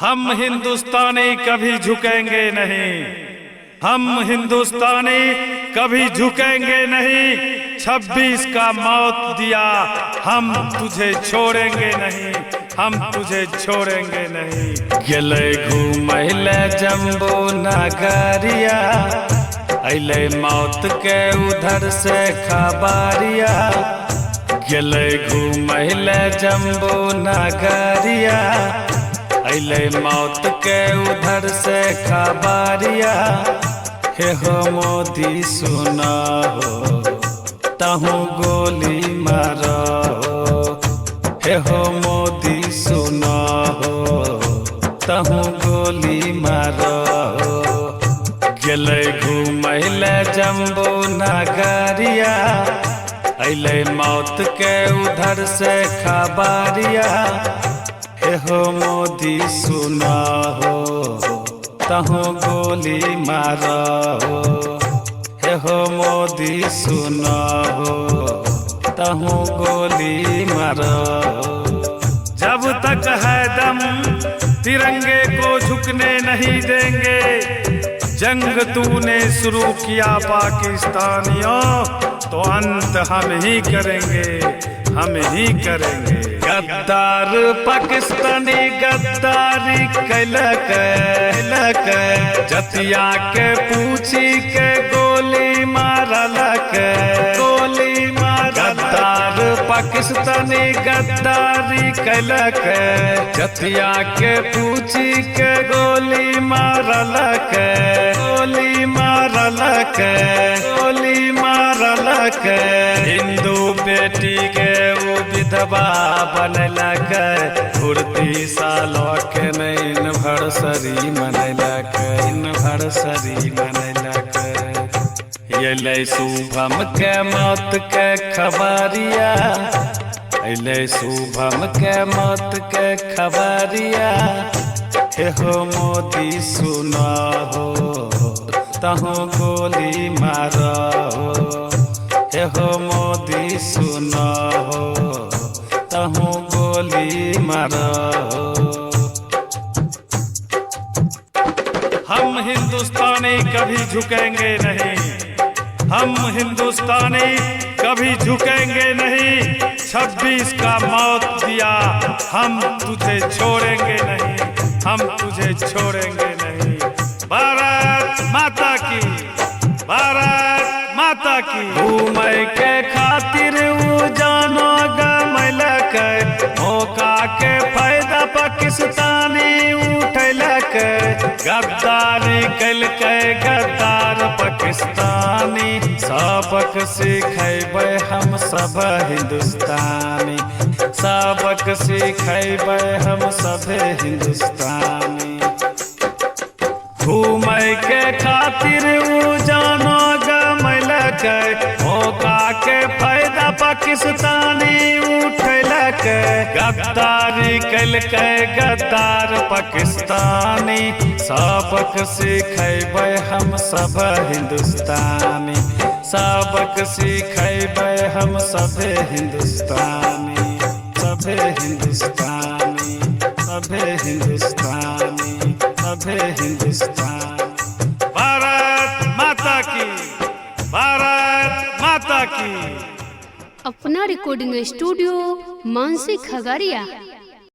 हम हिंदुस्तानी कभी झुकेंगे नहीं, हम हिंदुस्तानी कभी झुकेंगे नहीं। 26 का मौत दिया, हम तुझे छोड़ेंगे नहीं, हम तुझे छोड़ेंगे नहीं। गेले घूमैले जम्बू नगरिया, अइले मौत के उधर से खबरिया। गेले घूमैले जम्बू नगरिया, अइले मौत के उधर से खबरिया। हे हो मोदी सुना हो, तहु गोली मारो। हे हो मोदी सुना हो, तहु गोली मारो। गेले घूमैले जम्बू नगरिया, अइले मौत के उधर से खबरिया। हे हो मोदी सुना हो, तहु गोली मारो। हे हो मोदी सुना हो, तहु गोली मारो। जब तक है दम तिरंगे को झुकने नहीं देंगे। जंग तूने शुरू किया पाकिस्तानियों, तो अंत हम ही करेंगे, हम ही करेंगे। गद्दार पाकिस्तानी गद्दारी कैलक, जतिया के पूछी के गोली मारलक, गोली मार। गद्दार पाकिस्तानी गद्दारी कैलक, जतिया के पूछी के गोली मारलक, गोली मारलक, गोली मारलक। हिंदू बेटी के वो विधवा बनलक, फुर्ती सालों के इन भरसरी मनलक, इन भरसरी मनलक। अइले शुभम के मौत के खबरिया, अइले शुभम के मौत के खबरिया। हे हो मोदी सुना हो, तहु गोली मारो। हे हो मोदी सुना हो, तहु गोली मारो। हम हिंदुस्तानी कभी झुकेंगे नहीं, हम हिंदुस्तानी कभी झुकेंगे नहीं। 26 का मौत दिया, हम तुझे छोड़ेंगे नहीं, हम तुझे छोड़ेंगे नहीं। भारत माता की, भारत माता की। घूमै के खातिर उ जानो गमैलक, मौका के फायदा पाकिस्तानी उठैलक। गद्दारी कैलकै गद्दार पाकिस्तानी, सबक सिखेबै हम सब हिंदुस्तानी, सबक सिखेबै हम सब हिंदुस्तानी। घूमै के खातिर उ जानो गमैलक, मौका के फायदा पाकिस्तानी उठैलक। गद्दारी कैलकै गद्दार पाकिस्तानी, सबक सिखेबै हम सब हिंदुस्तानी, सबक सिखेबै हम सब हिंदुस्तानी, सब हिंदुस्तानी, सब हिंदुस्तानी, सब हिंदुस्तानी। भारत माता की, भारत माता की। अपना रिकॉर्डिंग स्टूडियो मानसी खगड़िया।